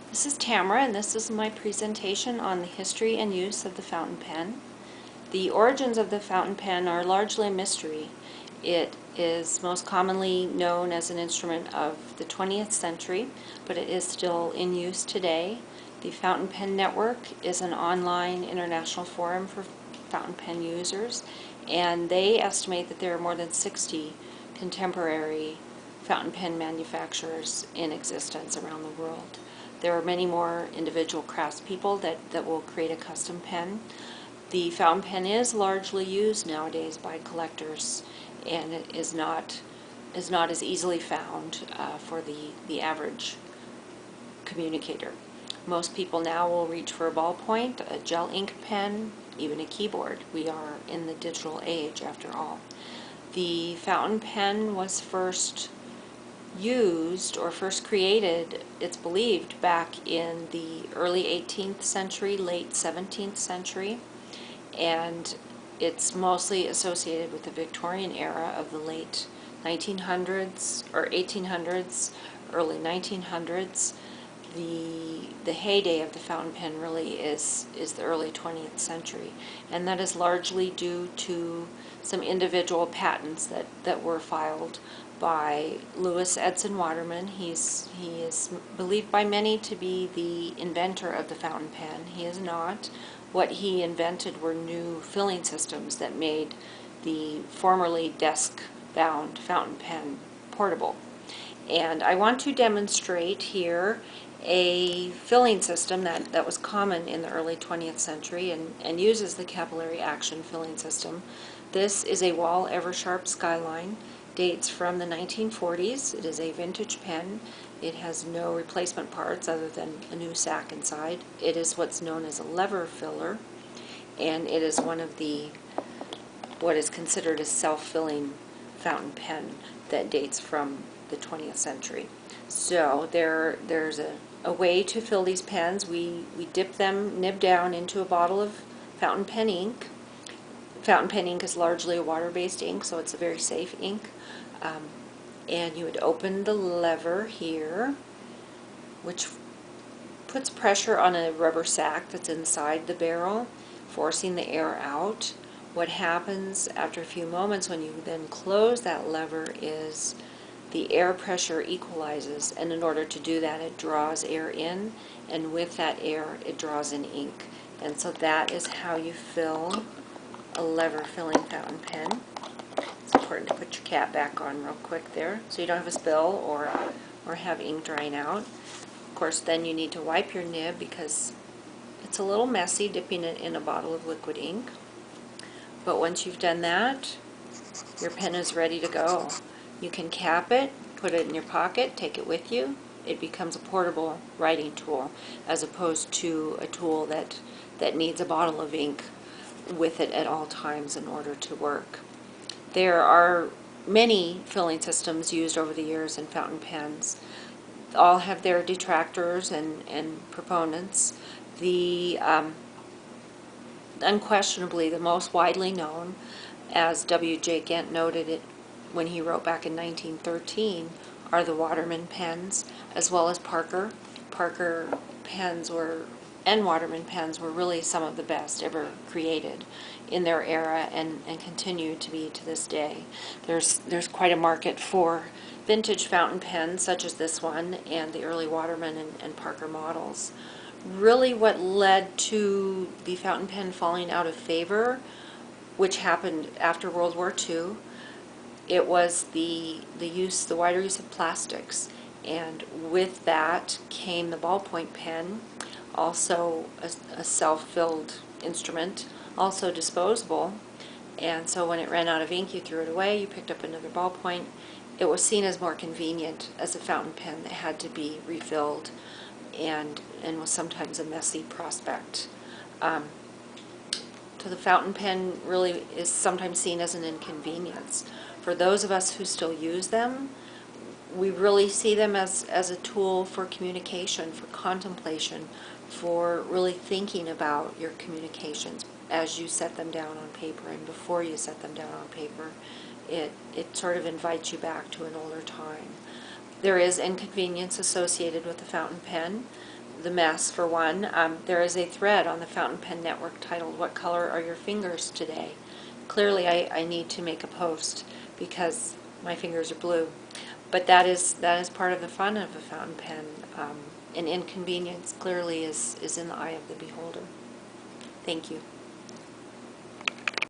This is Tamara, and this is my presentation on the history and use of the fountain pen. The origins of the fountain pen are largely a mystery. It is most commonly known as an instrument of the 20th century, but it is still in use today. The Fountain Pen Network is an online international forum for fountain pen users, and they estimate that there are more than 60 contemporary fountain pen manufacturers in existence around the world. There are many more individual craftspeople that will create a custom pen. The fountain pen is largely used nowadays by collectors, and it is not as easily found for the average communicator. Most people now will reach for a ballpoint, a gel ink pen, even a keyboard. We are in the digital age after all. The fountain pen was first used or first created, it's believed, back in the early 18th century, late 17th century, and it's mostly associated with the Victorian era of the late 1900s or 1800s, early 1900s. The heyday of the fountain pen really is the early 20th century, and that is largely due to some individual patents that were filed by Louis Edson Waterman. He is believed by many to be the inventor of the fountain pen. He is not. What he invented were new filling systems that made the formerly desk-bound fountain pen portable. And I want to demonstrate here a filling system that was common in the early 20th century and uses the capillary action filling system. This is a Wahl Eversharp Skyline, dates from the 1940s. It is a vintage pen. It has no replacement parts other than a new sack inside. It is what's known as a lever filler, and it is one of what is considered a self-filling fountain pen that dates from the 20th century. So there's a way to fill these pens. We dip them nib down into a bottle of fountain pen ink. Fountain pen ink is largely a water-based ink, so it's a very safe ink. And you would open the lever here, which puts pressure on a rubber sack that's inside the barrel, forcing the air out. What happens after a few moments when you then close that lever is the air pressure equalizes, and in order to do that, it draws air in, and with that air, it draws in ink. And so that is how you fill a lever filling fountain pen. It's important to put your cap back on real quick there so you don't have a spill or have ink drying out. Of course, then you need to wipe your nib because it's a little messy dipping it in a bottle of liquid ink. But once you've done that, your pen is ready to go. You can cap it, put it in your pocket, take it with you. It becomes a portable writing tool as opposed to a tool that needs a bottle of ink with it at all times in order to work. There are many filling systems used over the years in fountain pens. All have their detractors and proponents. Unquestionably the most widely known, as W.J. Gent noted it when he wrote back in 1913, are the Waterman pens, as well as Parker. Parker pens and Waterman pens were really some of the best ever created in their era and continue to be to this day. There's quite a market for vintage fountain pens such as this one and the early Waterman and Parker models. Really what led to the fountain pen falling out of favor, which happened after World War II, it was the wider use of plastics, and with that came the ballpoint pen, also a self-filled instrument, also disposable, and so when it ran out of ink you threw it away, you picked up another ballpoint. It was seen as more convenient as a fountain pen that had to be refilled and was sometimes a messy prospect. So the fountain pen really is sometimes seen as an inconvenience. For those of us who still use them, we really see them as a tool for communication, for contemplation, for really thinking about your communications as you set them down on paper and before you set them down on paper. It sort of invites you back to an older time. There is inconvenience associated with the fountain pen. the mess, for one. There is a thread on the Fountain Pen Network titled, "What Color Are Your Fingers Today?" Clearly I need to make a post because my fingers are blue. But that is part of the fun of a fountain pen. An inconvenience clearly is in the eye of the beholder. Thank you.